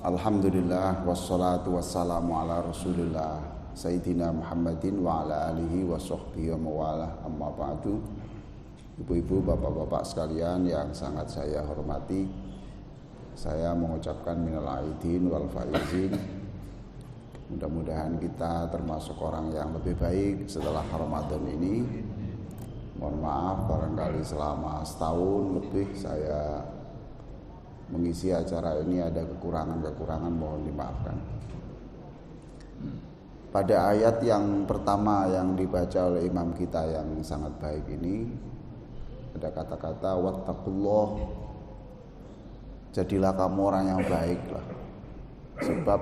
Alhamdulillah wassalatu wassalamu ala Rasulillah Sayyidina Muhammadin wa ala alihi wa sahbihi wa mawalah, amma ba'du. Ibu-ibu, bapak-bapak sekalian yang sangat saya hormati, saya mengucapkan minal aidin wal faizin. Mudah-mudahan kita termasuk orang yang lebih baik setelah Ramadan ini. Mohon maaf barangkali selama setahun lebih saya mengisi acara ini ada kekurangan-kekurangan, mohon dimaafkan. Pada ayat yang pertama yang dibaca oleh imam kita yang sangat baik ini ada kata-kata wattaqullah, jadilah kamu orang yang baiklah, sebab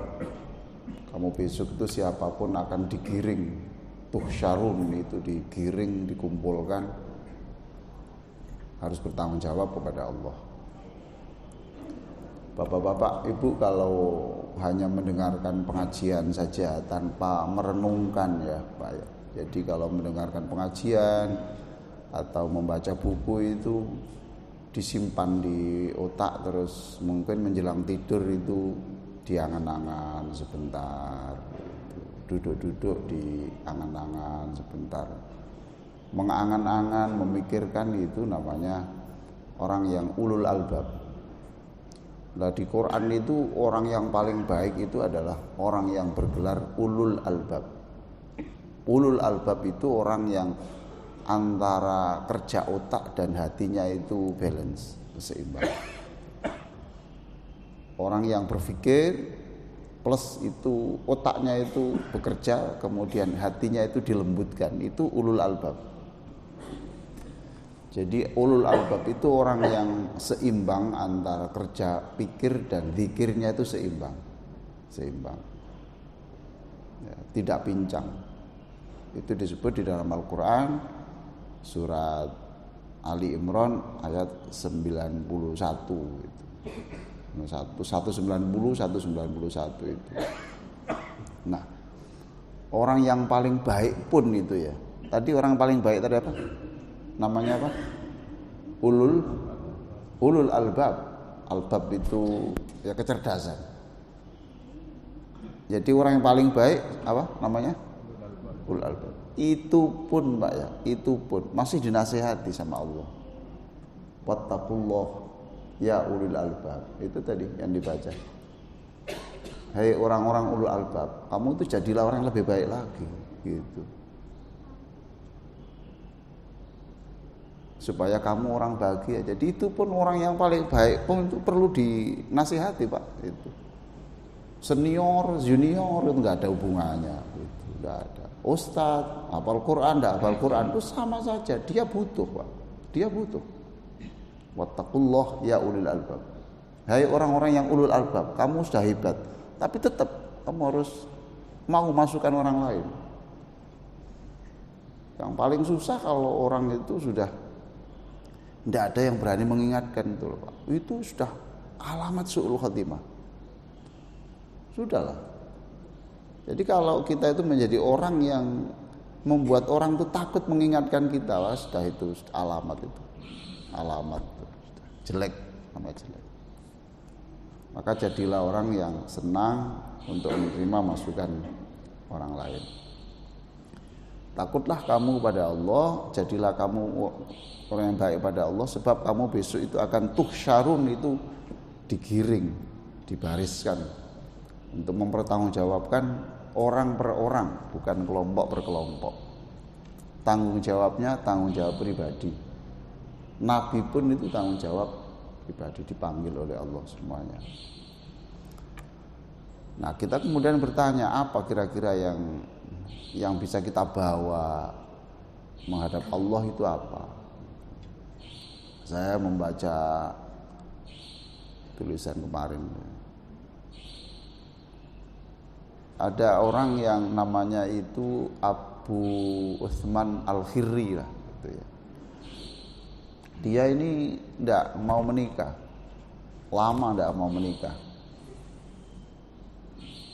kamu besok itu siapapun akan digiring, tuhsyarun itu digiring, dikumpulkan, harus bertanggung jawab kepada Allah. Bapak-bapak, ibu, kalau hanya mendengarkan pengajian saja tanpa merenungkan ya Pak ya. Jadi kalau mendengarkan pengajian atau membaca buku itu disimpan di otak, terus mungkin menjelang tidur itu diangan-angan sebentar, duduk-duduk di angan-angan sebentar, mengangan-angan, memikirkan, itu namanya orang yang ulul albab. Nah, di Quran itu orang yang paling baik itu adalah orang yang bergelar ulul albab. Ulul albab itu orang yang antara kerja otak dan hatinya itu balance, seimbang. Orang yang berpikir plus itu otaknya itu bekerja, kemudian hatinya itu dilembutkan, itu ulul albab. Jadi ulul albab itu orang yang seimbang antara kerja, pikir dan zikirnya itu seimbang. Ya, tidak pincang. Itu disebut di dalam Al-Quran surat Ali Imran ayat 91 itu. 190 191 itu. Nah, orang yang paling baik pun itu ya. Tadi orang paling baik tadi apa? Namanya apa? Ulul albab. Albab itu ya kecerdasan. Jadi orang yang paling baik apa namanya? Ulul albab. Itu pun Pak ya, itu pun masih dinasihati sama Allah. Wattaqullah ya ulul albab. Itu tadi yang dibaca. Hai orang-orang ulul albab, kamu itu jadilah orang yang lebih baik lagi gitu. Supaya kamu orang bahagia. Jadi itu pun orang yang paling baik pun itu perlu dinasihati Pak. Itu senior, junior itu nggak ada hubungannya, itu nggak ada. Ustadz, hafal Quran, nggak hafal Quran itu sama saja. Dia butuh Pak, dia butuh. Wattaqullah ya ulul albab. Hai orang-orang yang ulul albab, kamu sudah hebat, tapi tetap kamu harus mau masukkan orang lain. Yang paling susah kalau orang itu sudah tidak ada yang berani mengingatkan itu loh Pak. Itu sudah alamat su'ul khatimah. Sudahlah. Jadi kalau kita itu menjadi orang yang membuat orang itu takut mengingatkan kita, wah, sudah itu sudah alamat itu. Alamat itu jelek, namanya jelek. Maka jadilah orang yang senang untuk menerima masukan orang lain. Takutlah kamu pada Allah, jadilah kamu orang yang baik pada Allah, sebab kamu besok itu akan tuhsyarun, itu digiring, dibariskan untuk mempertanggungjawabkan orang per orang, bukan kelompok per kelompok. Tanggung jawabnya tanggung jawab pribadi. Nabi pun itu tanggung jawab pribadi, dipanggil oleh Allah semuanya. Nah, kita kemudian bertanya, apa kira-kira yang bisa kita bawa menghadap Allah itu apa? Saya membaca tulisan kemarin. Ada orang yang namanya itu Abu Utsman Al-Khirri lah, gitu ya. Dia ini tidak mau menikah, lama tidak mau menikah.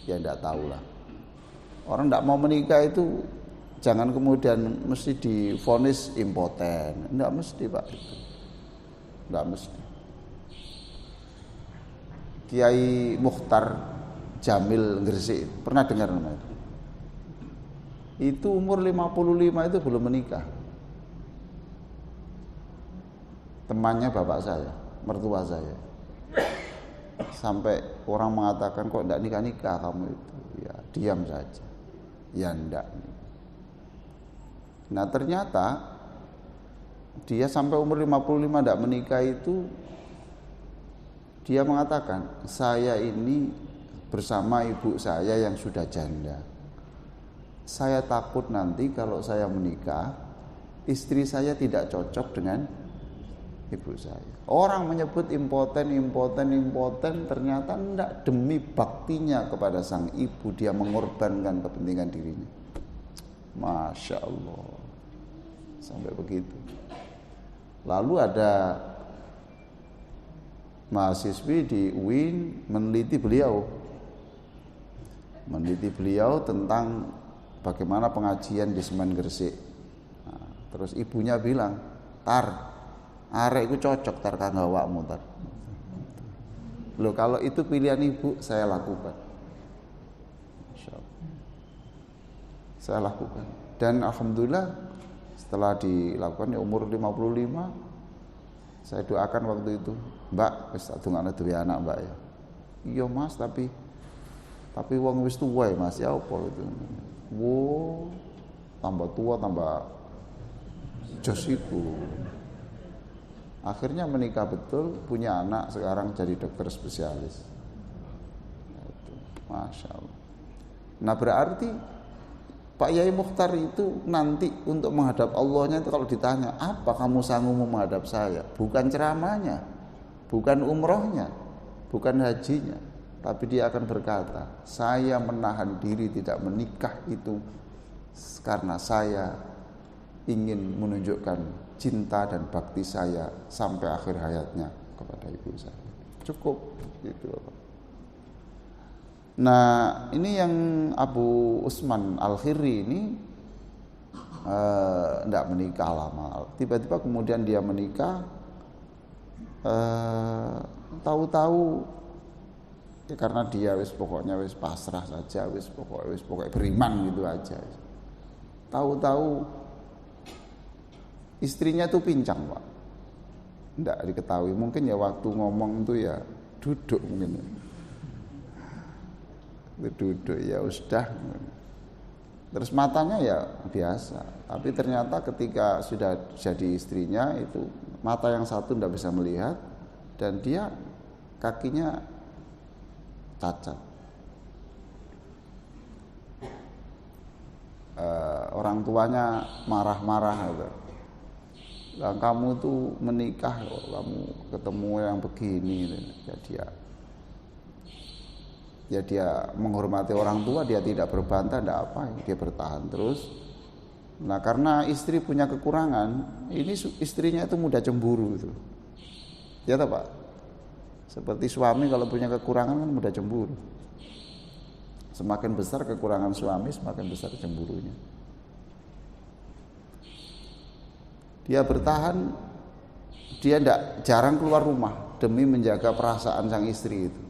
Ya tidak tahulah. Orang tidak mau menikah itu jangan kemudian mesti divonis impoten, tidak mesti Pak. Tidak mesti. Kiai Mukhtar Jamil Gresik. Pernah dengar nama itu? Itu umur 55 itu belum menikah. Temannya bapak saya, mertua saya. Sampai orang mengatakan, kok enggak nikah-nikah kamu itu? Ya, diam saja. Ya enggak. Nah, ternyata dia sampai umur 55 enggak menikah itu, dia mengatakan, saya ini bersama ibu saya yang sudah janda. Saya takut nanti kalau saya menikah, istri saya tidak cocok dengan ibu saya. Orang menyebut impoten, ternyata tidak, demi baktinya kepada sang ibu dia mengorbankan kepentingan dirinya. Masya Allah, sampai begitu. Lalu ada mahasiswi di UIN meneliti beliau tentang bagaimana pengajian di Semen Gresik. Nah, terus ibunya bilang, arek iku cocok kanggo awakmu tar. Loh, kalau itu pilihan ibu, saya lakukan. Saya lakukan. Dan alhamdulillah setelah dilakukan ya umur 55, saya doakan waktu itu, Mbak, wis tak dongakno duwe anak, Mbak ya. Iya Mas, tapi wong wis tuwa ya Mas, ya apa itu. Wow, tambah tua tambah jos iku. Akhirnya menikah betul, punya anak, sekarang jadi dokter spesialis. Itu, Masya Allah. Nah, berarti Pak Yai Mukhtar itu nanti untuk menghadap Allahnya itu kalau ditanya, apa kamu sanggup menghadap saya? Bukan ceramahnya, bukan umrohnya, bukan hajinya, tapi dia akan berkata, saya menahan diri tidak menikah itu karena saya ingin menunjukkan cinta dan bakti saya sampai akhir hayatnya kepada ibu saya. Cukup gitu. Nah, ini yang Abu Usman Al-Khirri ini tidak menikah lama. Tiba-tiba kemudian dia menikah, tahu-tahu ya karena dia pokoknya pasrah saja, pokoknya beriman gitu aja. Tahu-tahu istrinya tuh pincang, Pak. Tidak diketahui, mungkin ya waktu ngomong tuh ya duduk mungkin. Duduk ya sudah. Terus matanya ya biasa, tapi ternyata ketika sudah jadi istrinya itu mata yang satu tidak bisa melihat dan dia kakinya cacat. Orang tuanya marah-marah gitu. Lah kamu tuh menikah kok, kamu ketemu yang begini gitu. Ya dia menghormati orang tua, dia tidak berbantah, tidak apa, dia bertahan terus. Nah, karena istri punya kekurangan, ini istrinya itu mudah cemburu itu. Ya toh, Pak? Seperti suami kalau punya kekurangan kan mudah cemburu. Semakin besar kekurangan suami, semakin besar cemburunya. Dia bertahan, dia jarang keluar rumah demi menjaga perasaan sang istri itu.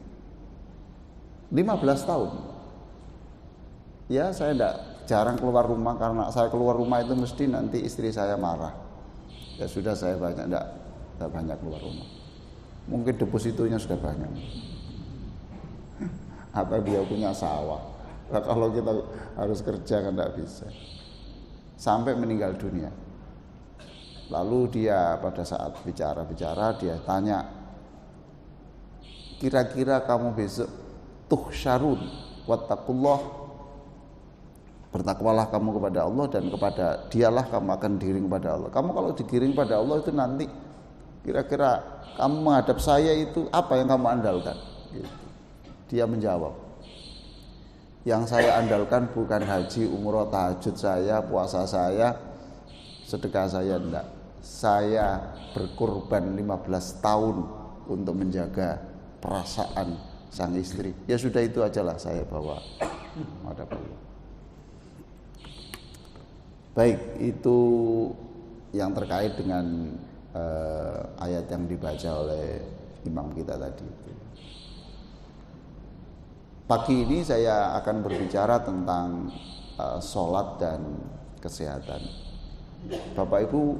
15 tahun. Ya, saya jarang keluar rumah karena saya keluar rumah itu mesti nanti istri saya marah. Ya sudah, saya tidak banyak keluar rumah. Mungkin depositonya sudah banyak. Apa dia punya sawah. Nah, kalau kita harus kerja kan tidak bisa. Sampai meninggal dunia. Lalu dia pada saat bicara dia tanya, kira-kira kamu besok tuhsyarun wattaqullah, bertakwalah kamu kepada Allah dan kepada dialah kamu akan digiring kepada Allah. Kamu kalau digiring pada Allah itu nanti kira-kira kamu menghadap saya itu apa yang kamu andalkan gitu. Dia menjawab, yang saya andalkan bukan haji, umroh, tahajud saya, puasa saya, sedekah saya, enggak. Saya berkorban 15 tahun untuk menjaga perasaan sang istri. Ya sudah, itu ajalah saya bawa ada Allah. Baik, itu yang terkait dengan ayat yang dibaca oleh imam kita tadi. Pagi ini saya akan berbicara tentang sholat dan kesehatan. Bapak Ibu,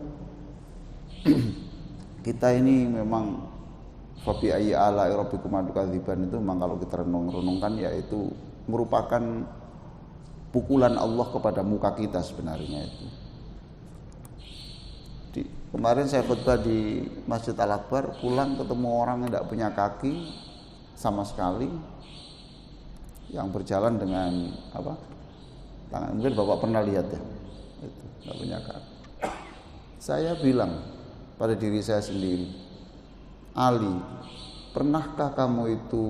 kita ini memang fabi ayyi ala'i rabbikuma tukadziban itu memang kalau kita renung-renungkan yaitu merupakan pukulan Allah kepada muka kita sebenarnya itu. Kemarin saya khutbah di Masjid Al-Akbar, pulang ketemu orang yang tidak punya kaki sama sekali, yang berjalan dengan tangan. Mungkin Bapak pernah lihat ya, itu tidak punya kaki. Saya bilang pada diri saya sendiri, Ali, pernahkah kamu itu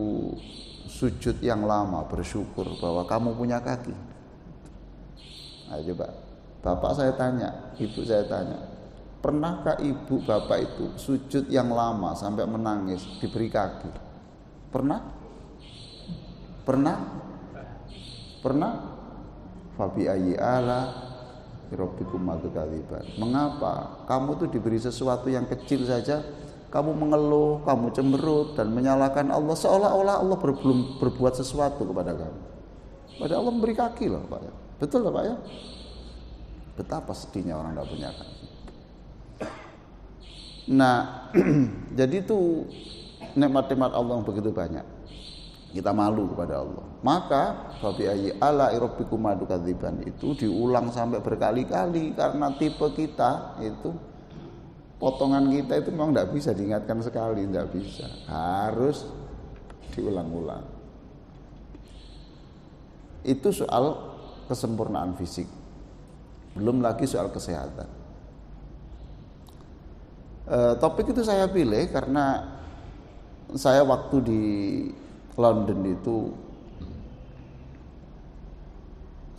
sujud yang lama bersyukur bahwa kamu punya kaki? Nah, coba bapak saya tanya, ibu saya tanya, pernahkah ibu bapak itu sujud yang lama sampai menangis diberi kaki? Pernah? Pernah? Pernah? Fabi ayyi ala rabbikum tukadziban. Mengapa kamu tuh diberi sesuatu yang kecil saja kamu mengeluh, kamu cemberut dan menyalahkan Allah seolah-olah Allah belum berbuat sesuatu kepada kamu. Padahal Allah memberi kaki loh, Pak ya. Betul loh, Pak ya? Betapa sedihnya orang tidak punya kaki. Nah, jadi itu nikmat-nikmat Allah yang begitu banyak. Kita malu kepada Allah. Maka fabi ayyi ala'i rabbikuma tukadziban itu diulang sampai berkali-kali karena tipe kita itu, potongan kita itu memang tidak bisa diingatkan sekali, tidak bisa. Harus diulang-ulang. Itu soal kesempurnaan fisik. Belum lagi soal kesehatan. Topik itu saya pilih karena saya waktu di London itu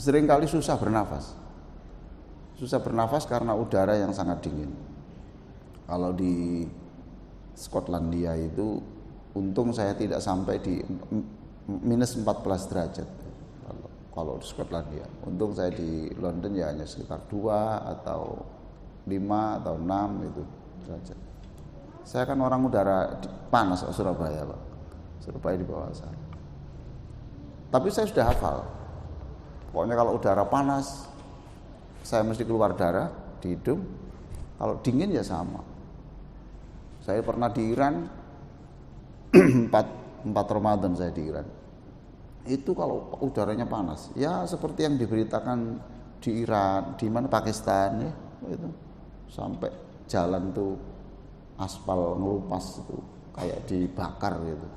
seringkali susah bernafas. Susah bernafas karena udara yang sangat dingin. Kalau di Skotlandia itu untung saya tidak sampai di minus 14 derajat. Kalau di Skotlandia, untung saya di London ya hanya sekitar 2 atau 5 atau 6 itu derajat. Saya kan orang udara panas ke Surabaya, Pak. Surabaya di bawah sana. Tapi saya sudah hafal. Pokoknya kalau udara panas, saya mesti keluar darah di hidung. Kalau dingin ya sama. Saya pernah di Iran 4 Ramadan saya di Iran. Itu kalau udaranya panas, ya seperti yang diberitakan di Iran, di mana Pakistan ya, itu sampai jalan tuh aspal ngelupas itu kayak dibakar gitu.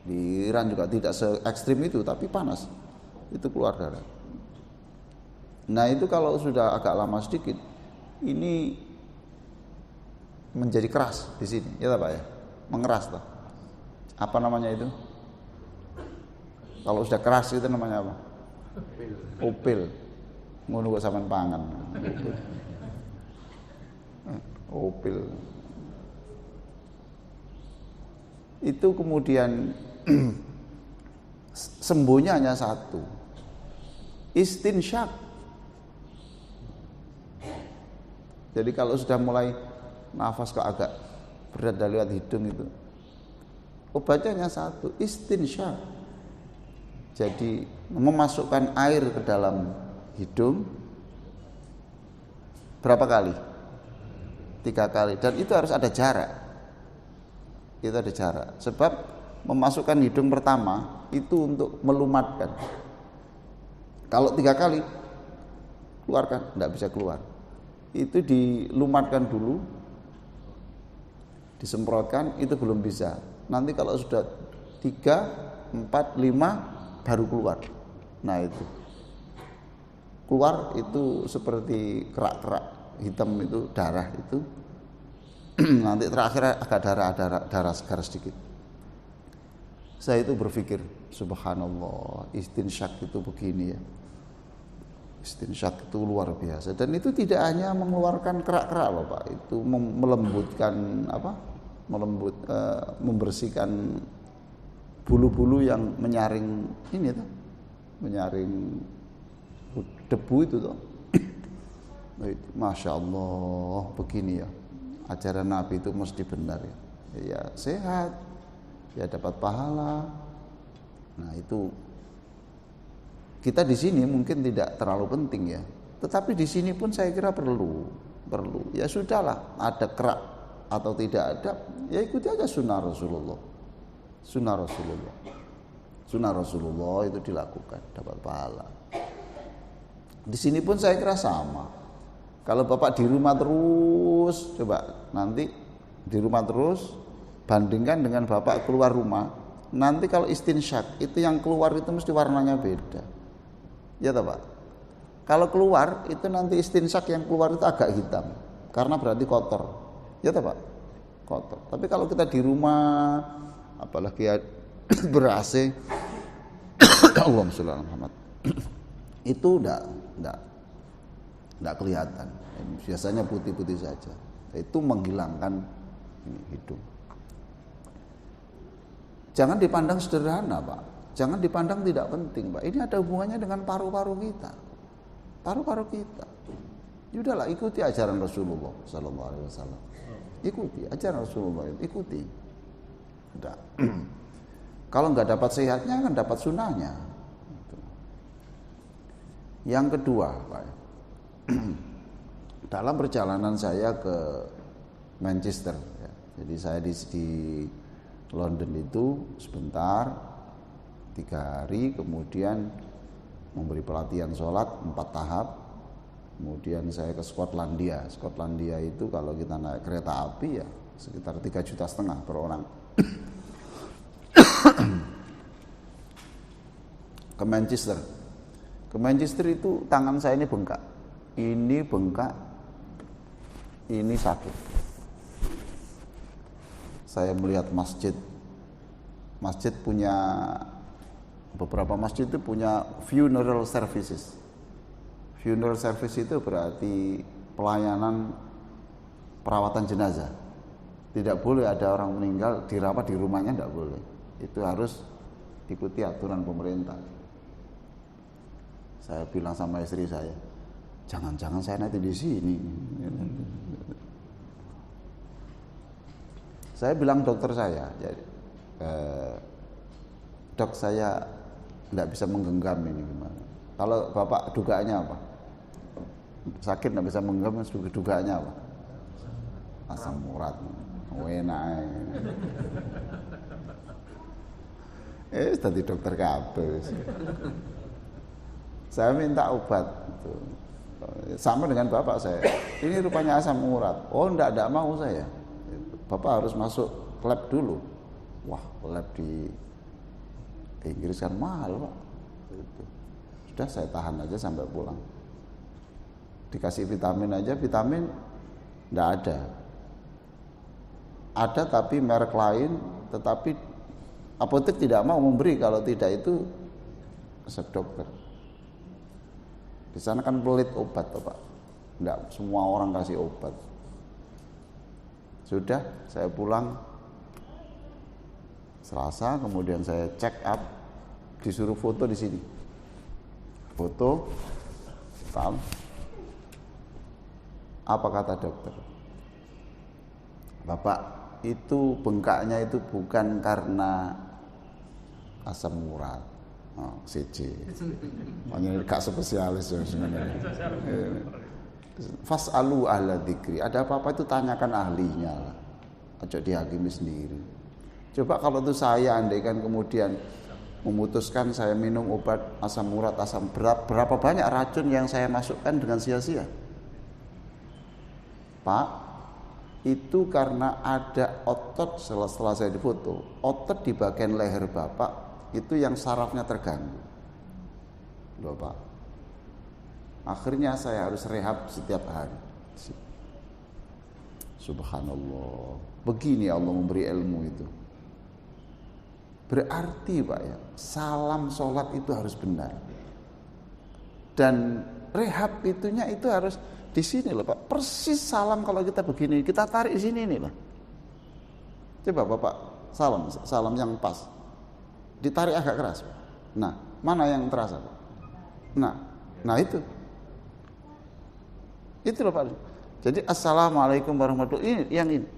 Di Iran juga tidak se ekstrim itu, tapi panas, itu keluar darah. Nah itu kalau sudah agak lama sedikit, ini menjadi keras di sini, ya Pak ya, mengeras lah. Apa namanya itu? Kalau sudah keras itu namanya apa? Opil. Ngono kok sampean pangan. Opil. Itu kemudian sembuhnya hanya satu. Istinsyak. Jadi kalau sudah mulai nafas kok agak berat dari lewat hidung itu, obatnya hanya satu, istinsyak. Jadi memasukkan air ke dalam hidung berapa kali? 3 kali. Dan itu harus ada jarak. Itu ada jarak. Sebab memasukkan hidung pertama itu untuk melumatkan. Kalau 3 kali keluarkan, tidak bisa keluar. Itu dilumatkan dulu, disemprotkan, itu belum bisa. Nanti kalau sudah 3, 4, 5 baru keluar. Nah itu keluar itu seperti kerak-kerak hitam itu, darah itu. Nanti terakhir agak darah segar sedikit. Saya itu berpikir, subhanallah, istinsyak itu begini ya. Istinsyak itu luar biasa, dan itu tidak hanya mengeluarkan kerak-kerak loh Pak, itu melembutkan membersihkan bulu-bulu yang menyaring ini tuh, menyaring debu itu tuh. Masya Allah, begini ya ajaran Nabi itu mesti benar ya. Ya sehat, ya dapat pahala. Nah itu kita di sini mungkin tidak terlalu penting ya, tetapi di sini pun saya kira perlu. Ya sudahlah, ada kerak atau tidak ada, ya ikuti aja sunnah Rasulullah. Sunnah Rasulullah itu dilakukan, dapat pahala. Di sini pun saya kira sama. Kalau Bapak di rumah terus, coba nanti di rumah terus, bandingkan dengan Bapak keluar rumah, nanti kalau istinsyak, itu yang keluar itu mesti warnanya beda. Ya toh Pak? Kalau keluar, itu nanti istinsyak yang keluar itu agak hitam, karena berarti kotor. Ya toh Pak? Kotor. Tapi kalau kita di rumah, apalagi ber-AC, Allahumma sholli ala Muhammad, itu enggak kelihatan. Biasanya putih-putih saja. Itu menghilangkan hidung. Jangan dipandang sederhana, Pak. Jangan dipandang tidak penting, Pak. Ini ada hubungannya dengan paru-paru kita. Paru-paru kita. Yaudahlah, ikuti ajaran Rasulullah sallallahu alaihi wasallam. Ikuti ajaran Rasulullah, ikuti. Udah. Kalau nggak dapat sehatnya kan dapat sunahnya. Yang kedua, Pak. Dalam perjalanan saya ke Manchester, ya. Jadi saya di London itu sebentar 3 hari, kemudian memberi pelatihan sholat 4 tahap. Kemudian saya ke Skotlandia. Skotlandia itu kalau kita naik kereta api ya sekitar 3,5 juta per orang. Ke Manchester. Ke Manchester itu tangan saya ini bengkak. Ini bengkak. Ini sakit. Saya melihat masjid. Masjid punya, beberapa masjid itu punya funeral services. Funeral service itu berarti pelayanan perawatan jenazah. Tidak boleh ada orang meninggal dirawat di rumahnya, tidak boleh. Itu harus ikuti aturan pemerintah. Saya bilang sama istri saya, jangan-jangan saya nanti di sini. Saya bilang dokter saya, dok saya tidak bisa menggenggam ini gimana. Kalau Bapak dugaannya apa? Sakit tidak bisa menggenggam, dugaannya apa? Asam urat. Enak. Tadi dokter kabel. Saya minta obat. Sama dengan Bapak saya. Ini rupanya asam urat. Oh, tidak mau saya. Bapak harus masuk lab dulu. Wah, lab di Inggris kan mahal, Pak. Sudah saya tahan aja sampai pulang. Dikasih vitamin aja, vitamin tidak ada. Ada tapi merek lain, tetapi apotek tidak mau memberi, kalau tidak itu resep dokter. Di sana kan pelit obat, Pak. Tidak semua orang kasih obat. Sudah, saya pulang Selasa, kemudian saya check up, disuruh foto di sini. Foto, tam. Apa kata dokter? Bapak, itu bengkaknya itu bukan karena asam urat, CC. Makanya gak spesialis ya sebenarnya. Fas'alu ahla dzikri. Ada apa-apa itu tanyakan ahlinya lah. Ojo dihakimi sendiri. Coba kalau itu saya andaikan kemudian memutuskan saya minum obat asam urat, asam berat, berapa banyak racun yang saya masukkan dengan sia-sia? Pak, itu karena ada otot setelah saya difoto, otot di bagian leher Bapak itu yang sarafnya terganggu. Loh Pak, akhirnya saya harus rehab setiap hari. Subhanallah, begini Allah memberi ilmu itu. Berarti Pak ya, salam sholat itu harus benar. Dan rehab itunya itu harus di sini loh Pak. Persis salam kalau kita begini, kita tarik di sini nih loh. Coba Bapak salam yang pas. Ditarik agak keras Pak. Nah, mana yang terasa Pak? Nah itu. Itu loh Pak. Jadi assalamualaikum warahmatullahi, ini yang ini.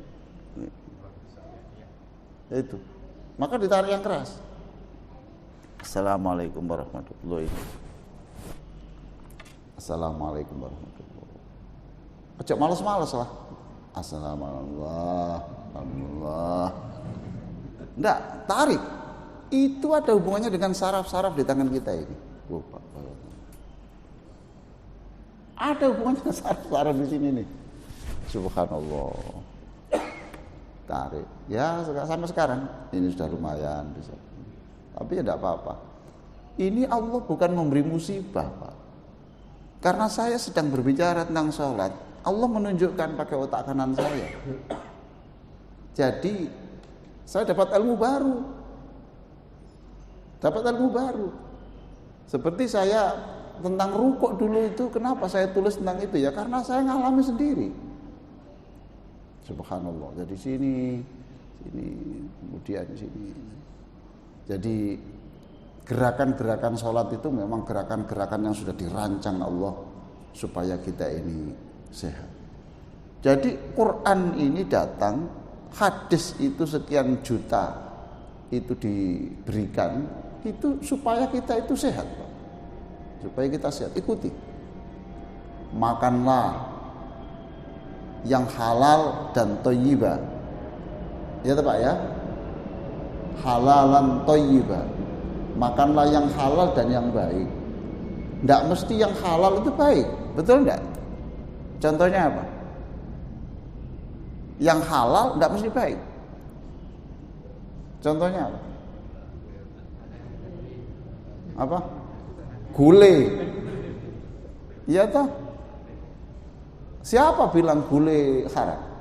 Itu. Maka ditarik yang keras. Assalamualaikum warahmatullahi wabarakatuh. Assalamualaikum warahmatullahi wabarakatuh. Ojo males-males lah. Assalamualaikum. Alhamdulillah. Enggak, tarik. Itu ada hubungannya dengan saraf-saraf di tangan kita ini. Ada hubungannya dengan saraf-saraf di sini nih. Subhanallah. Tarik. Ya, sampai sekarang ini sudah lumayan bisa. Tapi ya tidak apa-apa. Ini Allah bukan memberi musibah, Pak. Karena saya sedang berbicara tentang sholat, Allah menunjukkan pakai otak kanan saya. Jadi saya dapat ilmu baru. Seperti saya tentang rukuk dulu itu, kenapa saya tulis tentang itu ya? Karena saya ngalami sendiri. Subhanallah. Jadi sini, kemudian sini. Jadi gerakan-gerakan sholat itu memang gerakan-gerakan yang sudah dirancang Allah supaya kita ini sehat. Jadi Quran ini datang, hadis itu sekian juta itu diberikan, itu supaya kita itu sehat, Pak. Supaya kita sehat, ikuti. Makanlah yang halal dan thayyibah. Ya Pak ya. Halalan thayyibah. Makanlah yang halal dan yang baik. Tidak mesti yang halal itu baik, betul enggak? Contohnya apa? Yang halal tidak mesti baik. Contohnya apa? Apa? Gulai. Iya toh? Siapa bilang gulai haram?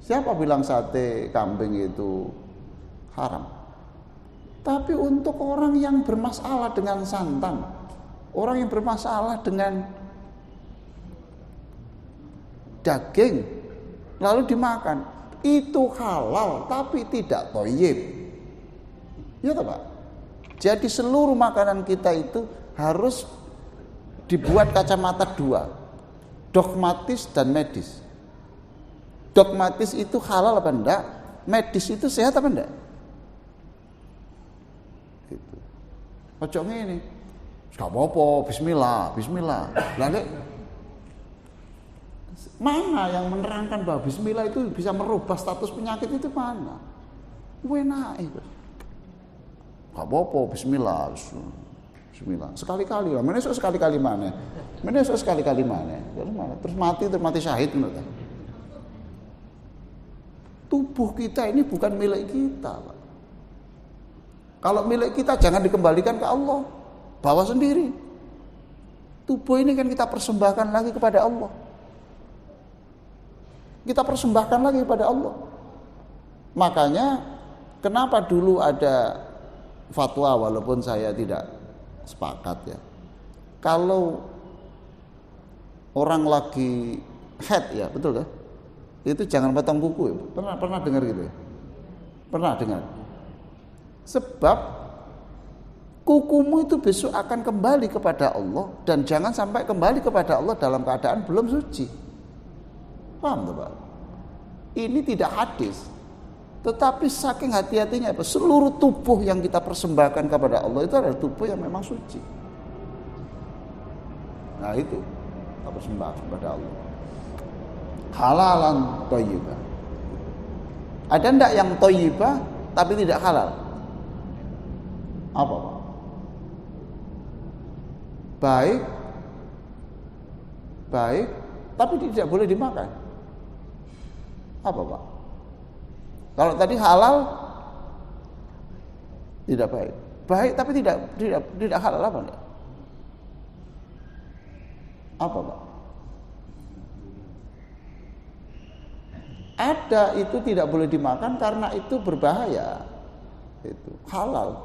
Siapa bilang sate kambing itu haram? Tapi untuk orang yang bermasalah dengan santan, orang yang bermasalah dengan daging, lalu dimakan, itu halal tapi tidak thayyib. Ya toh, Pak? Jadi seluruh makanan kita itu harus dibuat kacamata dua, dogmatis dan medis. Dogmatis itu halal apa enggak? Medis itu sehat apa enggak? Gitu. Ojo ngene. Gak apa-apa, bismillah. Lalu mana yang menerangkan bahwa bismillah itu bisa merubah status penyakit itu mana? Enak itu. Gak apa-apa, bismillah. Sekali-kali lah. Mana sekali-kali mana? Terus mati syahid menurut. Tubuh kita ini bukan milik kita, Pak. Kalau milik kita jangan dikembalikan ke Allah, bawa sendiri. Tubuh ini kan kita persembahkan lagi kepada Allah. Makanya kenapa dulu ada fatwa, walaupun saya tidak sepakat ya. Kalau orang lagi haid ya, betul kan? Itu jangan potong kuku ya. Pernah dengar gitu ya? Pernah dengar? Sebab kukumu itu besok akan kembali kepada Allah, dan jangan sampai kembali kepada Allah dalam keadaan belum suci. Paham tuh, Pak? Ini tidak hadis, tetapi saking hati-hatinya apa? Seluruh tubuh yang kita persembahkan kepada Allah itu adalah tubuh yang memang suci. Nah itu kita persembahkan kepada Allah. Halalan thayyibah. Ada enggak yang thayyibah tapi tidak halal? Apa, Pak? Baik tapi tidak boleh dimakan. Apa, Pak? Kalau tadi halal tidak baik. Baik tapi tidak halal, apa enggak? Apa, Pak? Ada itu tidak boleh dimakan karena itu berbahaya. Itu halal.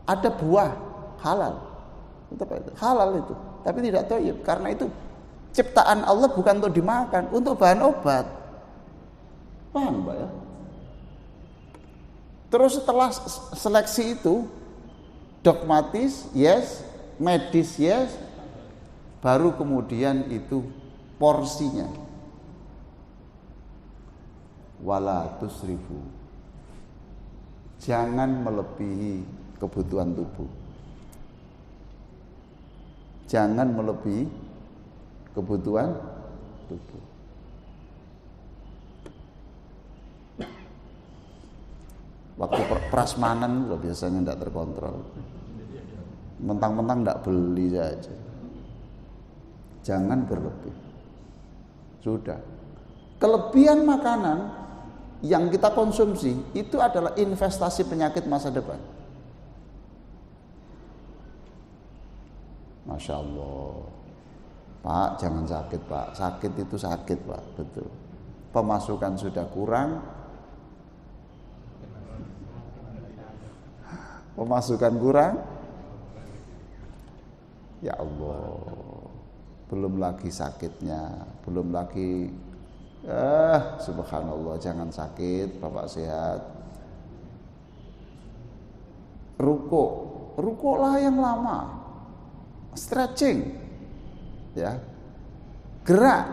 Ada buah halal. Itu apa itu? Halal itu, tapi tidak thayyib karena itu ciptaan Allah bukan untuk dimakan, untuk bahan obat. Paham, Pak ya? Terus setelah seleksi itu, dogmatis yes, medis yes, baru kemudian itu porsinya. Wala tusrifu. Jangan melebihi kebutuhan tubuh. Jangan melebihi kebutuhan tubuh. Waktu prasmanan loh biasanya tidak terkontrol. Mentang-mentang tidak beli saja. Jangan berlebih. Sudah. Kelebihan makanan yang kita konsumsi itu adalah investasi penyakit masa depan. Masya Allah. Pak, jangan sakit Pak. Sakit itu sakit Pak, betul. Pemasukan sudah kurang. Pemasukan kurang. Ya Allah. Belum lagi sakitnya, belum lagi subhanallah, jangan sakit, Bapak sehat. Ruko lah yang lama. Stretching. Ya. Gerak.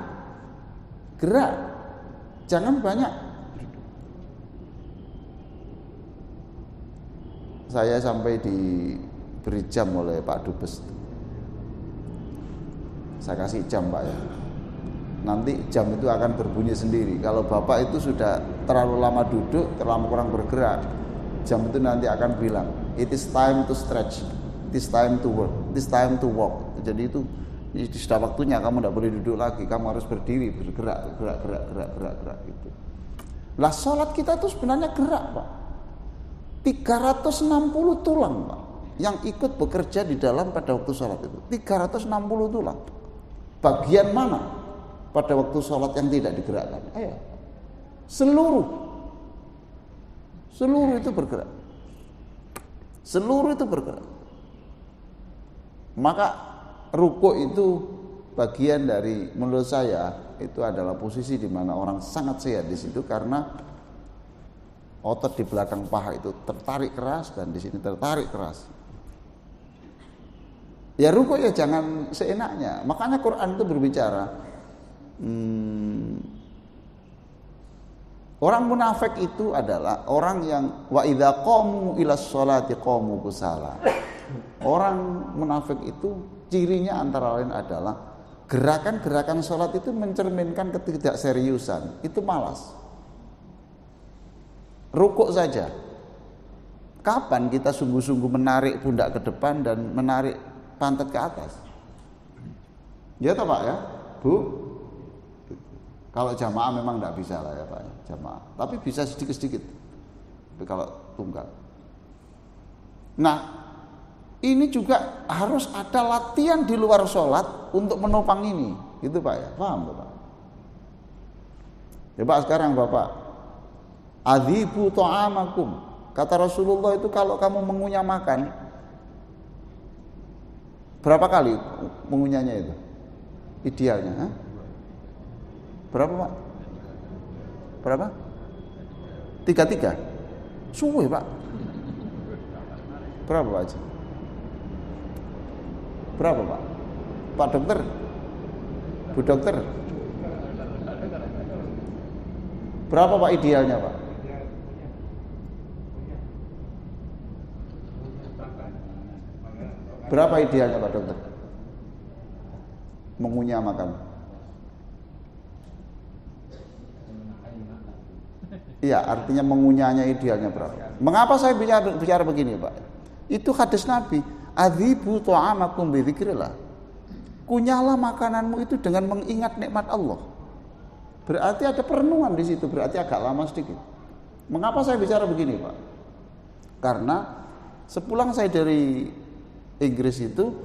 Jangan banyak. Saya sampai diberi jam oleh Pak Dubes. Saya kasih jam Pak ya. Nanti jam itu akan berbunyi sendiri. Kalau Bapak itu sudah terlalu lama duduk, terlalu kurang bergerak, jam itu nanti akan bilang, it is time to stretch, it is time to work, it is time to walk. Jadi itu sudah waktunya, kamu tidak boleh duduk lagi, kamu harus berdiri, bergerak gitu. Lah sholat kita itu sebenarnya gerak Pak. 360 tulang Pak yang ikut bekerja di dalam pada waktu sholat itu. 360 tulang. Bagian mana pada waktu sholat yang tidak digerakkan? Ayo. Seluruh itu bergerak. Seluruh itu bergerak. Maka ruku itu bagian dari, menurut saya itu adalah posisi di mana orang sangat sehat di situ, karena otot di belakang paha itu tertarik keras dan di sini tertarik keras. Ya ruku ya jangan seenaknya. Makanya Quran itu berbicara, orang munafik itu adalah orang yang wa idza qamu ilas sholati qamu kusala. Orang munafik itu cirinya antara lain adalah gerakan-gerakan sholat itu mencerminkan ketidakseriusan, itu malas. Rukuk saja. Kapan kita sungguh-sungguh menarik pundak ke depan dan menarik pantat ke atas? Ya toh Pak ya, Bu. Kalau jamaah memang tidak bisa lah ya Pak, jamaah. Tapi bisa sedikit-sedikit. Tapi kalau tunggal. Nah, ini juga harus ada latihan di luar sholat untuk menopang ini, gitu Pak ya, paham Bapak? Ya Pak, sekarang Bapak, adhibu ta'amakum, kata Rasulullah itu kalau kamu mengunyah makan, berapa kali mengunyahnya itu? Idealnya, ha? Berapa Pak? Berapa? 3 suwe Pak. Berapa Pak Haji? Berapa Pak? Pak dokter? Bu dokter? Berapa Pak idealnya Pak? Berapa idealnya Pak dokter? Mengunyah makan. Iya, artinya mengunyahnya idealnya berapa? Mengapa saya bicara begini Pak? Itu hadis Nabi, adhibu ta'amakum bi dzikrillah. Kunyahlah makananmu itu dengan mengingat nikmat Allah. Berarti ada perenungan di situ, berarti agak lama sedikit. Mengapa saya bicara begini Pak? Karena sepulang saya dari Inggris itu,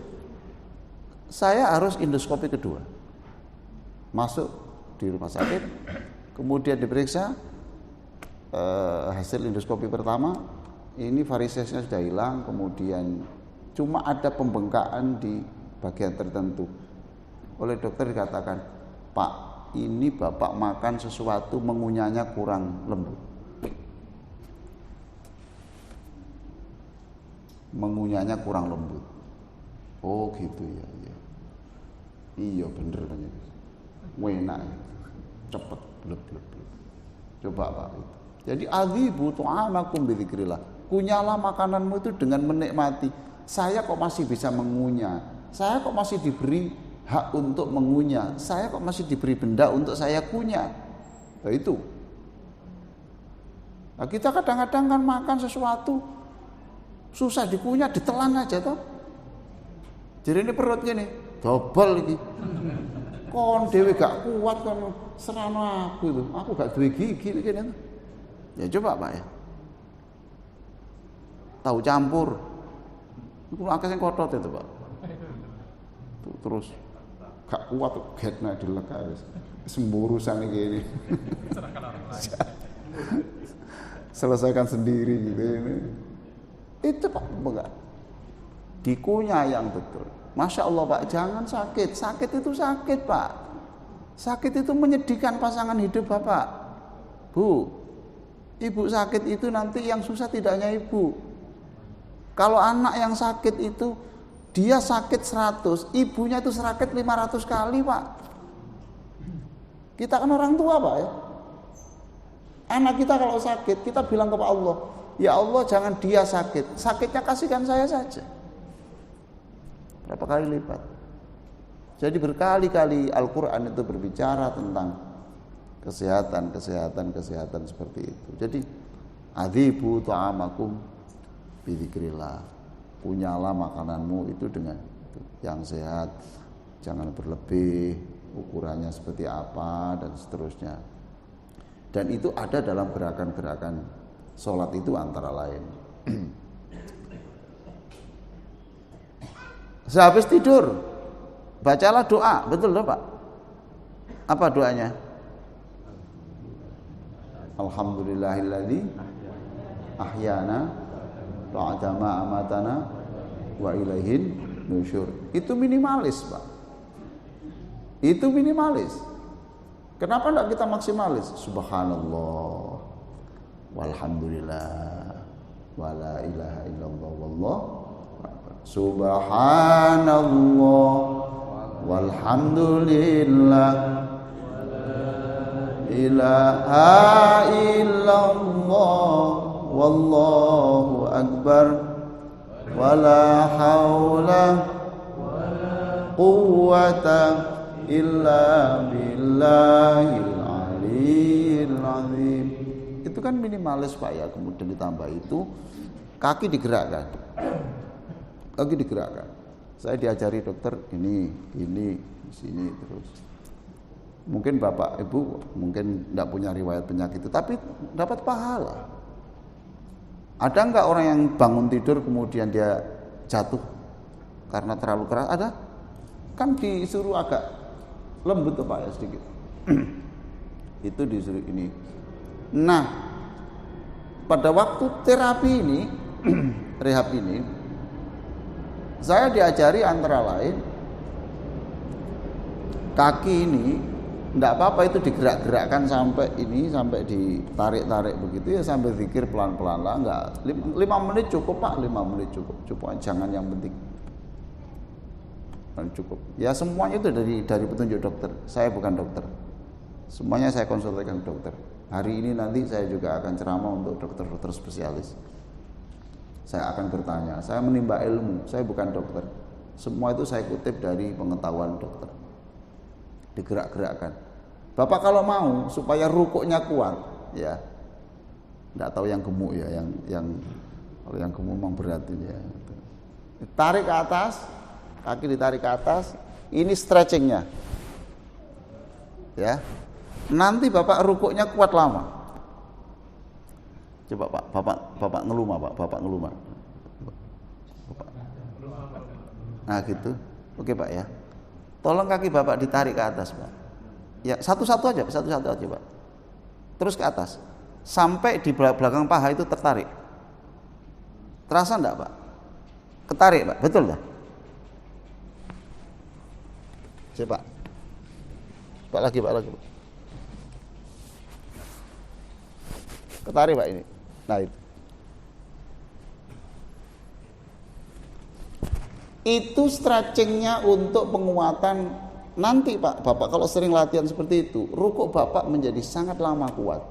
saya harus endoskopi kedua. Masuk di rumah sakit, kemudian diperiksa, hasil endoskopi pertama, ini varisesnya sudah hilang, kemudian cuma ada pembengkakan di bagian tertentu. Oleh dokter dikatakan, Pak, ini Bapak makan sesuatu mengunyahnya kurang lembut. Mengunyahnya kurang lembut. Oh gitu ya. Iya bener banyak. Enak, cepet, bleb. Coba Pak itu. Jadi adhibu ta'amakum bi dzikrillah. Kunyalah makananmu itu dengan menikmati. Saya kok masih bisa mengunyah. Saya kok masih diberi hak untuk mengunyah. Saya kok masih diberi benda untuk saya kunyah. Nah itu. Nah, kita kadang-kadang kan makan sesuatu susah dikunyah, ditelan aja toh. Jadi ini perutnya nih, double iki. Kon dhewe gak kuat kon serana aku itu. Aku gak duwe gigi iki. Ya coba Pak ya. Tahu campur. Iku akeh sing kothot itu Pak. Terus gak kuat getna dilek wis. Semburusan iki ini. Selesaikan sendiri gitu ini. Itu Pak enggak. Dikunyah yang betul. Masya Allah Pak, jangan sakit. Sakit itu sakit Pak. Sakit itu menyedihkan pasangan hidup Bapak. Bu, ibu sakit itu nanti yang susah tidak hanya ibu. Kalau anak yang sakit itu, dia sakit 100, ibunya itu sakit 500 kali Pak. Kita kan orang tua Pak ya. Anak kita kalau sakit, kita bilang kepada Allah, ya Allah jangan dia sakit. Sakitnya kasihkan saya saja. Berapa kali lipat. Jadi berkali-kali Al-Quran itu berbicara tentang kesehatan seperti itu. Jadi adzibu ta'amakum bidzikrillah. Punyalah makananmu itu dengan yang sehat, jangan berlebih, ukurannya seperti apa dan seterusnya. Dan itu ada dalam gerakan-gerakan sholat itu antara lain. Sehabis tidur, bacalah doa, betul loh Pak? Apa doanya? Alhamdulillahilladzi ahyana ba'da ma amatana wa ilaihin nusyur. Itu minimalis Pak. Itu minimalis. Kenapa enggak kita maksimalis? Subhanallah walhamdulillah wala ilaha illallah wallahu Subhanallah walhamdulillah ilaha illallah wallahu akbar wala haula quwwata illa billahil aliyyil azim. Itu kan minimalis Pak ya. Kemudian ditambah itu kaki digerakkan. Kaki digerakkan. Saya diajari dokter ini, di sini terus. Mungkin Bapak Ibu mungkin tidak punya riwayat penyakit itu, tapi dapat pahala. Ada enggak orang yang bangun tidur kemudian dia jatuh karena terlalu keras? Ada? Kan disuruh agak lembut tuh Pak ya sedikit. Itu disuruh ini. Nah, pada waktu terapi ini, rehab ini, saya diajari antara lain kaki ini tidak apa-apa itu digerak-gerakkan sampai ini, sampai ditarik-tarik begitu ya, sambil zikir pelan-pelan lah, enggak 5 menit cukup Pak, 5 menit cukup, jangan yang penting cukup. Ya semuanya itu dari petunjuk dokter. Saya bukan dokter. Semuanya saya konsultasikan dokter. Hari ini nanti saya juga akan ceramah untuk dokter-dokter spesialis. Saya akan bertanya, saya menimba ilmu, saya bukan dokter. Semua itu saya kutip dari pengetahuan dokter. Digerak-gerakkan. Bapak kalau mau supaya rukuknya kuat, ya. Enggak tahu yang gemuk ya, yang kalau yang gemuk memang berat ini ya. Tarik ke atas, kaki ditarik ke atas, ini stretchingnya. Ya. Nanti Bapak rukuknya kuat lama. Coba Pak, Bapak ngelumah Pak, Bapak ngelumah. Bapak. Nah gitu, oke Pak ya. Tolong kaki Bapak ditarik ke atas Pak. Ya satu-satu aja Pak. Terus ke atas, sampai di belakang paha itu tertarik. Terasa enggak Pak? Ketarik Pak, betul enggak? Coba. Pak lagi. Ketarik Pak ini. Nah itu stretchingnya untuk penguatan nanti Pak. Bapak kalau sering latihan seperti itu, rukuk Bapak menjadi sangat lama kuat.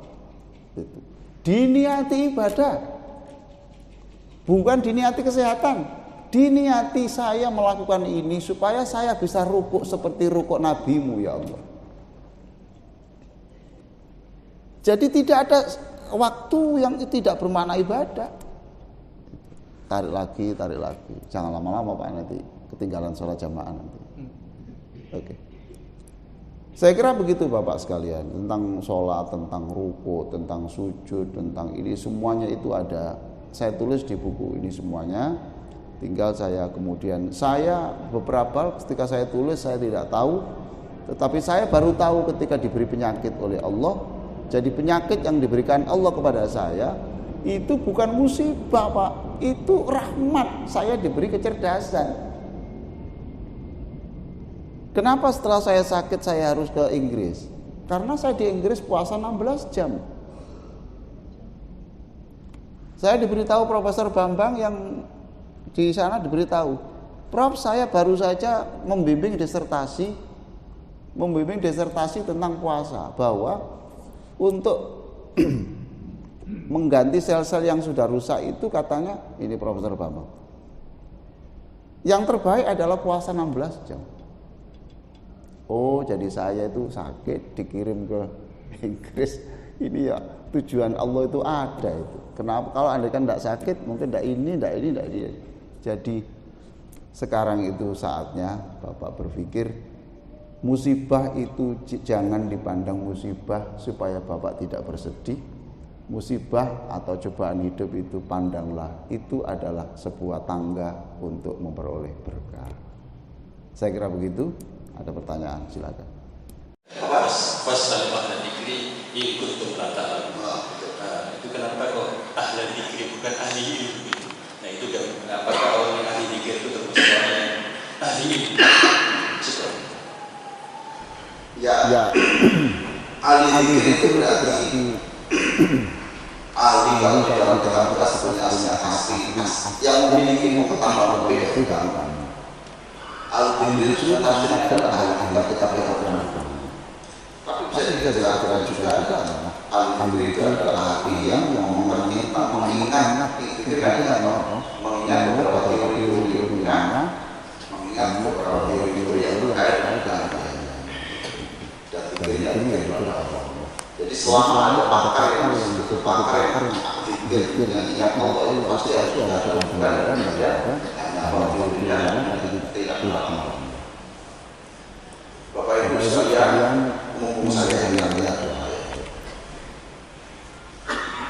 Itu. Diniati ibadah. Bukan diniati kesehatan, diniati saya melakukan ini supaya saya bisa rukuk seperti rukuk nabimu ya Allah. Jadi tidak ada waktu yang tidak bermakna ibadah. Tarik lagi, jangan lama-lama Pak, nanti ketinggalan sholat jamaah nanti. Oke. Saya kira begitu Bapak sekalian, tentang sholat, tentang ruku, tentang sujud, tentang ini semuanya itu ada. Saya tulis di buku ini semuanya. Tinggal saya kemudian, beberapa ketika saya tulis saya tidak tahu, tetapi saya baru tahu ketika diberi penyakit oleh Allah. Jadi penyakit yang diberikan Allah kepada saya itu bukan musibah Pak, itu rahmat. Saya diberi kecerdasan. Kenapa setelah saya sakit saya harus ke Inggris? Karena saya di Inggris puasa 16 jam. Saya diberitahu Profesor Bambang yang di sana diberitahu, Prof, saya baru saja membimbing disertasi tentang puasa, bahwa untuk mengganti sel-sel yang sudah rusak itu katanya, ini Profesor Bambang, yang terbaik adalah puasa 16 jam. Oh, jadi saya itu sakit dikirim ke Inggris. Ini ya tujuan Allah itu ada itu. Kenapa? Kalau Anda kan tidak sakit, mungkin tidak ini. Jadi sekarang itu saatnya Bapak berpikir, musibah itu jangan dipandang musibah supaya Bapak tidak bersedih. Musibah atau cobaan hidup itu pandanglah itu adalah sebuah tangga untuk memperoleh berkah. Saya kira begitu. Ada pertanyaan, silakan. Pas ahli dzikri ikut pemerataan. Itu kenapa kok ahli dzikri bukan ahli ilmu? Nah itu kan apakah orang ahli dzikir itu termasuk orang yang ahli ilmu? Ya. Ahli dzikir itu berarti ahli kalau dalam kita punya asli yang memiliki pengetahuan berbeda. Al-Qur'an itu adalah ahli kitab-kitab yang berbeda. Tapi bisa juga ahli itu adalah ahli yang mengingat beberapa teori-teorinya, mengingat beberapa teori-teori yang terkait dengan agama. Dan jadi selama ada pakar yang disebut pakar yang berpikir dengan ingat Allah, pasti ada kebenaran dan Bapak Ibu sekalian, umum saya yang lihat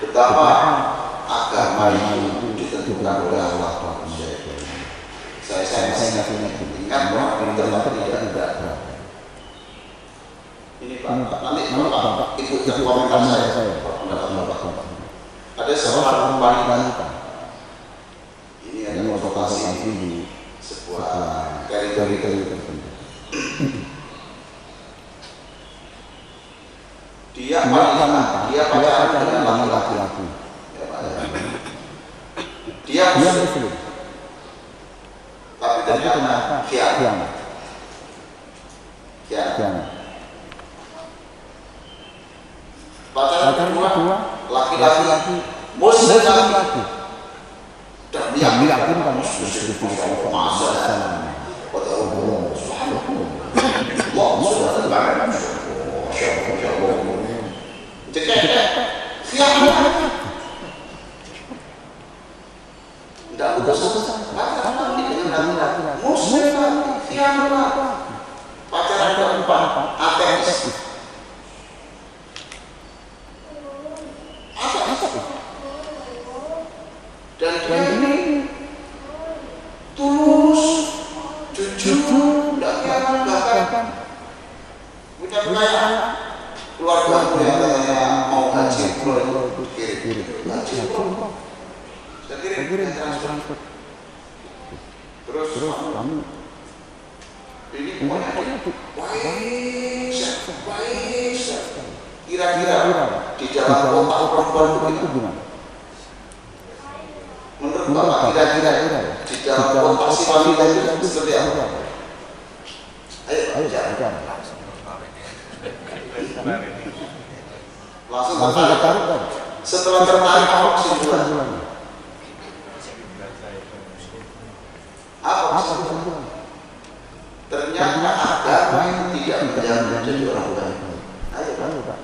betapa agama itu ditentukan oleh Allah. Saya ingat bahwa tidak berapa. Ini Pak, nanti Bapak ikut komentar saya. Ada seorang wanita. Ini adalah provokasi di sebuah teritori tertentu. Dia pacaran dengan laki-laki. Dia muslim. Tapi ternyata khianat. Pacaran kedua laki-laki muslim lagi. Dan meyakinkan dan ini tulus, jujur, dan bahkan punya kekayaan. Keluarga yang mau haji kirim transfer. Terus kami ini baik. Kira-kira di dalam otak perempuan itu gimana? Menurut Bapak kira-kira di dalam otak si wanita itu seperti apa? Ayo bicara. Langsung tertarik kan? Setelah tertarik apa kesimpulannya? Apa kesimpulan? Ternyata agama tidak menjamin jadi orang baik. Ayo Pak.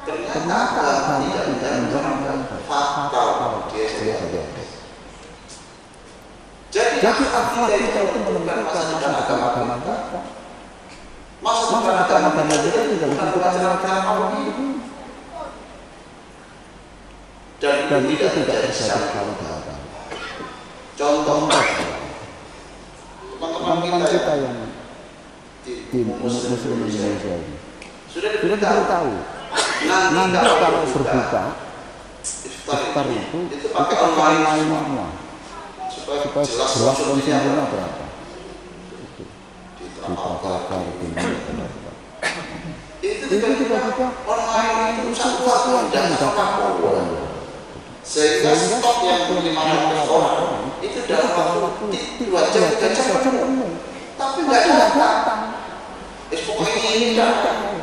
Ternyata agama tidak menjamin orang baik. Fatal dia. Jadi akhlak kita itu menentukan masa depan agama kita. Masa depan agama kita tidak ditentukan oleh cara Allah ini. Dan itu tidak terjadi kalau belakang. Contoh teman-teman kita yang di Muslim Indonesia ini sudah diberitahu nanti kalau berbuka iftar itu pakai online semua supaya jelas konsumsinya berapa itu di Trafalgar itu tiba-tiba online itu satu dan dapat sehingga stok yang 500 orang itu dalam waktu 2 jam 3 jam penuh, tapi nggak datang. Pokoknya ini datang.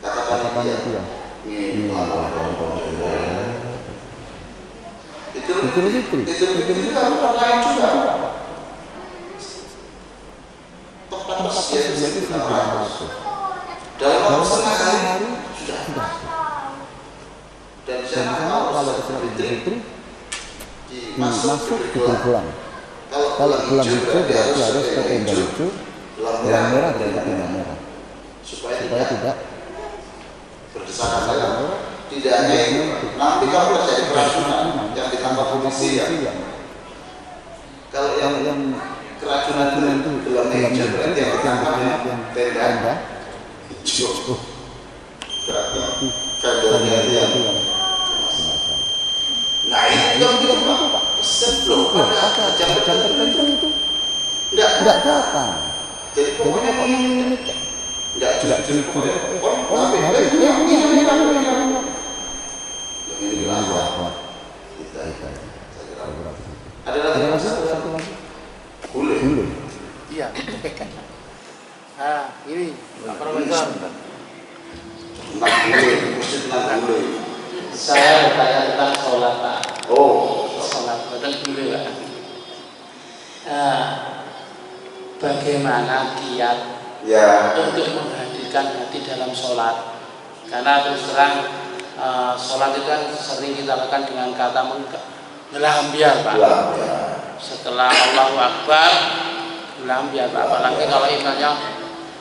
Katakan itu ya. Itu kan online juga. Tempat tersedia itu 1.500. Dalam waktu setengah hari sudah. Dan kalau Islam Fitri masuk diberi gelang. Kalau gelang hijau berarti harus ke tenda hijau, gelang merah berarti tenda merah. Supaya tidak berdesakan. Tidak hanya itu. Nanti kalau terjadi keracunan yang ditangkap polisi ya. Kalau yang keracunan itu gelang hijau berarti yang ditangkap yang tenda hijau. Berarti vendornya itu yang nah itu Pak, sebelum pada jam tertentu itu enggak datang. Jadi pokoknya ini enggak jadi ada lagi satu lagi boleh. Iya. Ini Pak Profesor. Tentang boleh. Saya bertanya tentang sholat Pak. Sholat betul dulu Pak. Bagaimana kiat untuk menghadirkan hati dalam sholat? Karena terus terang sholat itu kan sering kita lakukan dengan kata ngelambiar Pak. Setelah Allahu Akbar ngelambiar Pak. Apalagi kalau imamnya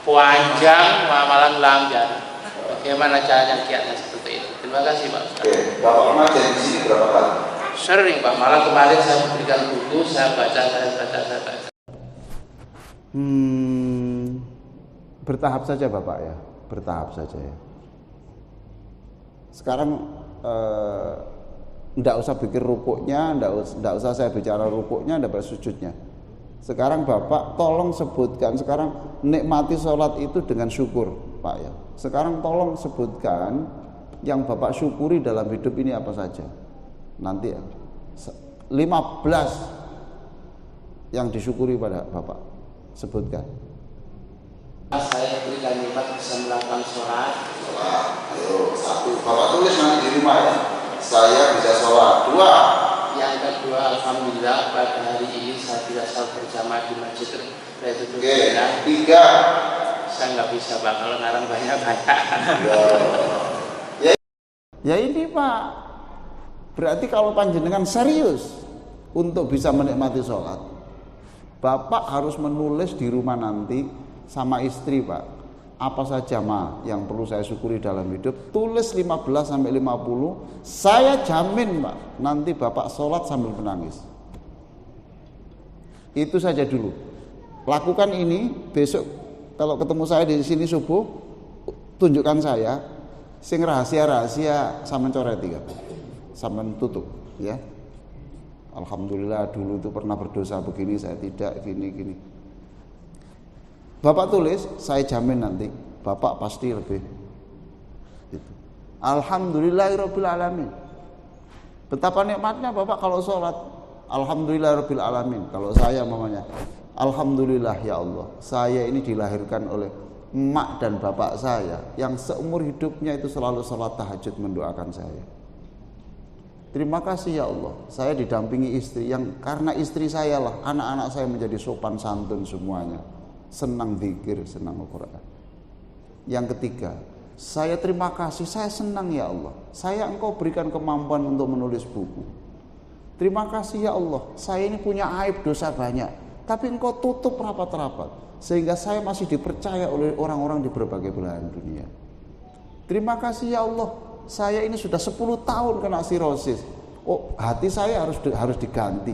panjang malah ngelambiar. Bagaimana caranya kiatnya seperti itu? Terima kasih Pak Ustaz. Oke, Bapak pernah jadi di sini berapa kali? Sering Pak, malah kemarin saya memberikan buku, saya baca. Bertahap saja Bapak ya, bertahap saja ya. Sekarang enggak usah bikin rukuknya, enggak usah saya bicara rukuknya, enggak usah sujudnya. Sekarang Bapak tolong sebutkan, sekarang nikmati sholat itu dengan syukur Pak ya. Sekarang tolong sebutkan yang Bapak syukuri dalam hidup ini apa saja. Nanti ya 15 yang disyukuri pada Bapak sebutkan. Saya berikan nikmat bisa melakukan sholat. Ayo, 1 Bapak tulis nanti di rumah ya. Saya bisa sholat. 2. Yang kedua, alhamdulillah pada hari ini saya tidak sholat berjamaah di masjid Raitul Qur'an. 3. Saya nggak bisa Pak, kalau ngarang banyak. Ya ini Pak, berarti kalau panjenengan serius untuk bisa menikmati sholat, Bapak harus menulis di rumah nanti sama istri Pak, apa saja yang perlu saya syukuri dalam hidup, tulis 15 sampai 50, saya jamin Pak, nanti Bapak sholat sambil menangis. Itu saja dulu. Lakukan ini, besok kalau ketemu saya di sini subuh, tunjukkan saya. Sing rahasia-rahasia sama coret ya, sama tutup ya. Alhamdulillah dulu itu pernah berdosa begini, saya tidak gini. Bapak tulis, saya jamin nanti Bapak pasti lebih. Gitu. Alhamdulillahirabbil alamin. Betapa nikmatnya Bapak kalau sholat. Alhamdulillahirabbil alamin. Kalau saya mamanya, alhamdulillah ya Allah, saya ini dilahirkan oleh emak dan bapak saya yang seumur hidupnya itu selalu sholat tahajud mendoakan saya. Terima kasih ya Allah, saya didampingi istri yang karena istri saya lah anak-anak saya menjadi sopan santun semuanya, senang zikir, senang Al-Quran. Yang ketiga, saya terima kasih, saya senang ya Allah, saya Engkau berikan kemampuan untuk menulis buku. Terima kasih ya Allah, saya ini punya aib dosa banyak, tapi Engkau tutup rapat-rapat sehingga saya masih dipercaya oleh orang-orang di berbagai belahan dunia. Terima kasih ya Allah, saya ini sudah 10 tahun kena sirosis. Oh, hati saya harus diganti.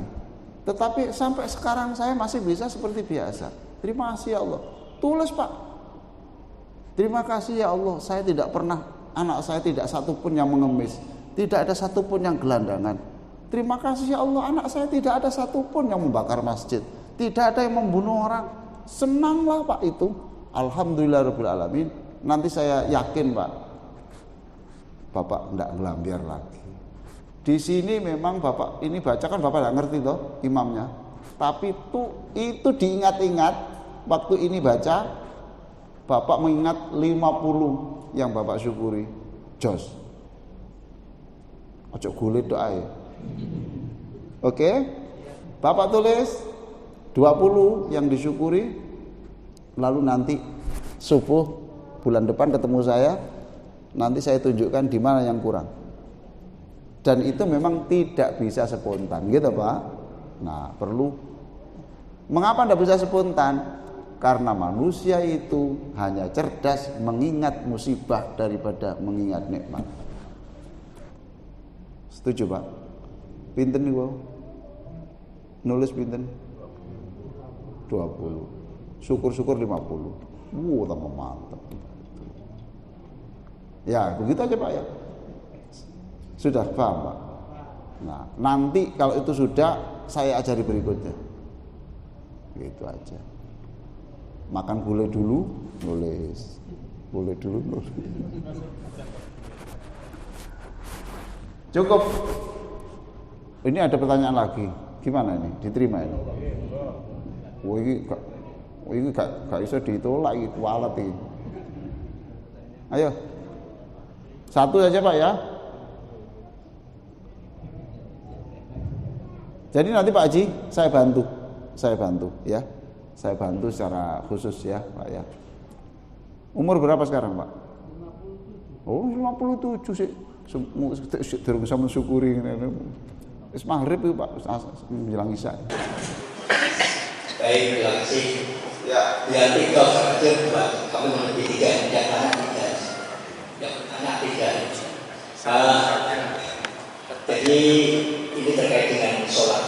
Tetapi sampai sekarang saya masih bisa seperti biasa. Terima kasih ya Allah. Tulis Pak. Terima kasih ya Allah, saya tidak pernah, anak saya tidak satupun yang mengemis, tidak ada satupun yang gelandangan. Terima kasih ya Allah, anak saya tidak ada satupun yang membakar masjid, tidak ada yang membunuh orang. Senanglah Pak itu. Alhamdulillahirabbil alamin. Nanti saya yakin Pak, Bapak tidak ngelambiar lagi. Di sini memang Bapak ini baca kan Bapak tidak ngerti toh imamnya. Tapi itu diingat-ingat waktu ini baca, Bapak mengingat 50 yang Bapak syukuri. Jos. Ojo gulit doa ya. Oke? Bapak tulis 20 yang disyukuri. Lalu nanti subuh bulan depan ketemu saya. Nanti saya tunjukkan di mana yang kurang. Dan itu memang tidak bisa spontan, gitu Pak. Nah, perlu. Mengapa tidak bisa spontan? Karena manusia itu hanya cerdas mengingat musibah daripada mengingat nikmat. Setuju Pak? Pinten nih Pak? Nulis pinten? 20. Syukur-syukur 50. Tambah mantap. Ya begitu aja Pak ya. Sudah paham Pak? Nah nanti kalau itu sudah, saya ajari berikutnya. Gitu aja. Makan gulai dulu, nulis. Gulai dulu, nulis. Cukup. Ini ada pertanyaan lagi. Gimana ini? Diterima ini? Ini gak bisa ditolak, itu alat ini. Ayo. Satu saja Pak ya. Jadi nanti Pak Haji saya bantu ya. Saya bantu secara khusus ya Pak ya. Umur berapa sekarang Pak? 57. Oh 57 sih. Terus bisa mensyukuri. Wis maghrib itu Pak, menjelang isya. Baik, terima kasih. Ya, kau saja buat kamu lebih tiga, yang anak tiga. Jadi ini terkait dengan sholat.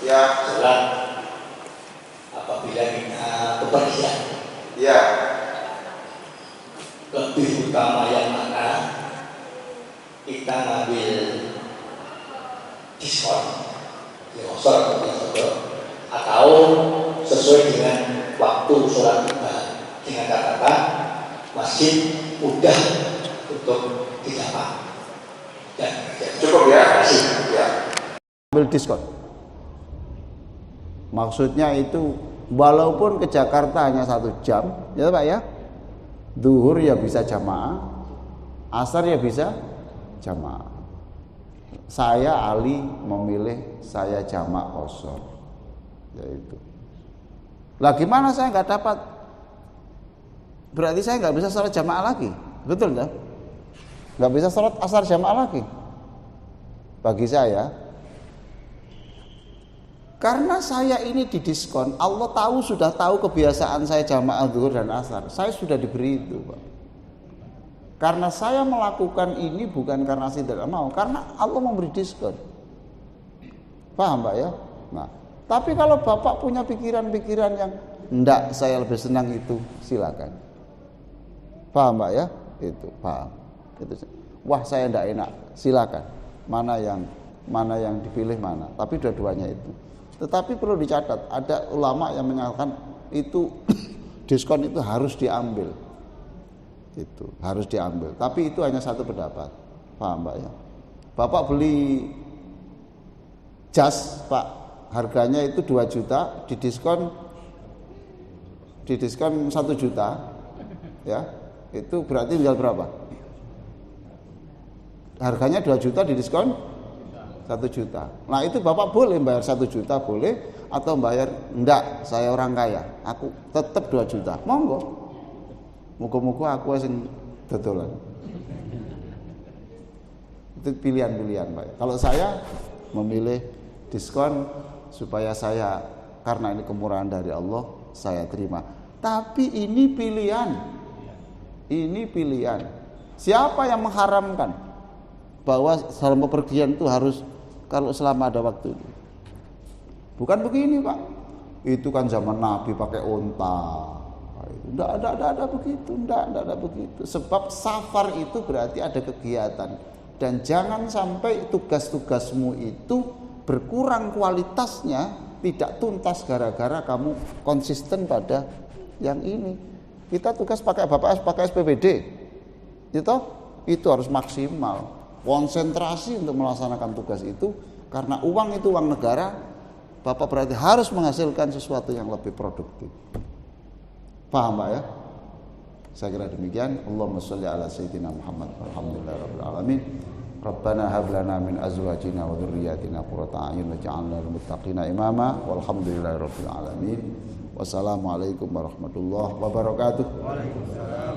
Ya. Sholat apabila kita kepergian. Ya. Lebih utama yang mana kita ngambil diskon, atau sesuai dengan waktu sholat kita dengan catatan masjid mudah untuk didapat. Dan cukup ya. Ya. Ambil diskon. Maksudnya itu walaupun ke Jakarta hanya 1 jam, ya Pak ya. Zuhur ya bisa jamaah, asar ya bisa jamaah. Saya Ali memilih saya jamak kosor, yaitu. Lah gimana saya nggak dapat? Berarti saya nggak bisa sholat jamaah lagi, betul nggak? Nggak bisa sholat asar jamaah lagi. Bagi saya, karena saya ini didiskon, Allah sudah tahu kebiasaan saya jamaah zuhur dan asar. Saya sudah diberi itu, Pak. Karena saya melakukan ini bukan karena saya tidak mau, karena Allah memberi diskon. Paham Pak ya? Nah, tapi kalau Bapak punya pikiran-pikiran yang enggak, saya lebih senang itu, silakan. Paham Pak ya? Itu, paham. Itu. Wah, saya enggak enak, silakan. Mana yang dipilih mana. Tapi dua-duanya itu. Tetapi perlu dicatat, ada ulama yang menyatakan itu diskon itu harus diambil. Itu harus diambil. Tapi itu hanya satu pendapat. Paham Pak ya? Bapak beli jas Pak, harganya itu 2 juta, didiskon 1 juta. ya, itu berarti tinggal berapa? Harganya 2 juta didiskon 1 juta. Nah itu Bapak boleh bayar 1 juta boleh, atau bayar enggak, saya orang kaya, aku tetap 2 juta. Monggo. Muga-muga aku sing dodolan. Itu pilihan-pilihan, Pak. Kalau saya memilih diskon supaya saya, karena ini kemurahan dari Allah, saya terima. Tapi ini pilihan. Ini pilihan. Siapa yang mengharamkan bahwa dalam bepergian itu harus kalau selama ada waktu? Bukan begini, Pak. Itu kan zaman Nabi pakai unta. Enggak ada begitu, enggak ada begitu. Sebab safar itu berarti ada kegiatan, dan jangan sampai tugas-tugasmu itu berkurang kualitasnya, tidak tuntas gara-gara kamu konsisten pada yang ini. Kita tugas pakai BPS, pakai SPBD. Itu harus maksimal. Konsentrasi untuk melaksanakan tugas itu, karena uang itu uang negara. Bapak berarti harus menghasilkan sesuatu yang lebih produktif. Paham, Pak ya? Saya kira demikian. Allahumma sholli ala sayyidina Muhammad. Alhamdulillahirabbil alamin. Rabbana hab lana min azwajina wa dhurriyyatina qurrata a'yun waj'alna lil muttaqina imama. Walhamdulillahirabbil alamin. Wassalamualaikum warahmatullahi wabarakatuh. Waalaikumsalam.